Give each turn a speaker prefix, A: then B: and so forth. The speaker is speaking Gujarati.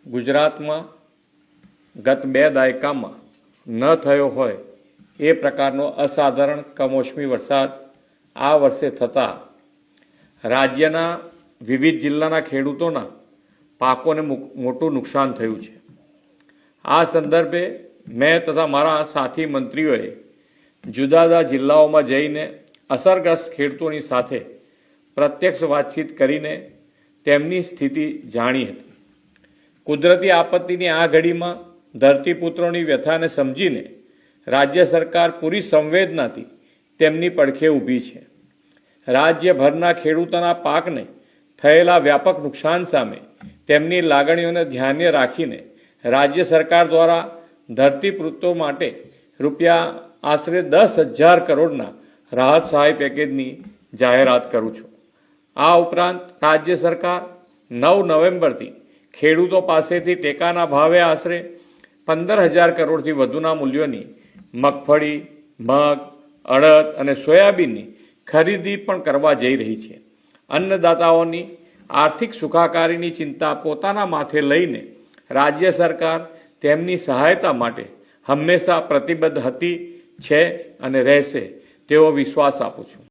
A: ગુજરાતમાં ગત 2 દાયકામાં ન થયો હોય એ પ્રકારનો અસાધારણ કમોસમી વરસાદ આ વર્ષે થતાં રાજ્યના વિવિધ જિલ્લાના ખેડૂતોના પાકોને મોટું નુકસાન થયું છે। આ સંદર્ભે મેં તથા મારા સાથી મંત્રીઓએ જુદા જુદા જિલ્લાઓમાં જઈને અસરગ્રસ્ત ખેડૂતોની સાથે પ્રત્યક્ષ વાતચીત કરીને તેમની સ્થિતિ જાણી હતી। કુદરતી આપત્તિની આ ઘડીમાં ધરતીપુત્રોની વ્યથાને સમજીને રાજ્ય સરકાર પૂરી સંવેદનાથી તેમની પડખે ઊભી છે। રાજ્યભરના ખેડૂતોના પાકને થયેલા વ્યાપક નુકસાન સામે તેમની લાગણીઓને ધ્યાને રાખીને રાજ્ય સરકાર દ્વારા ધરતીપુત્રો માટે આશરે 10,000 કરોડના રાહત સહાય પેકેજની જાહેરાત કરું છું। આ ઉપરાંત રાજ્ય સરકાર 9 નવેમ્બરથી ખેડૂતો પાસેથી ટેકાના ભાવે આશરે 15,000 કરોડથી વધુના મૂલ્યોની મગફળી, મગ, અડદ અને સોયાબીનની ખરીદી પણ કરવા જઈ રહી છે। અન્નદાતાઓની આર્થિક સુખાકારીની ચિંતા પોતાના માથે લઈને રાજ્ય સરકાર તેમની સહાયતા માટે હંમેશા પ્રતિબદ્ધ હતી, છે અને રહેશે તેવો વિશ્વાસ આપું છું।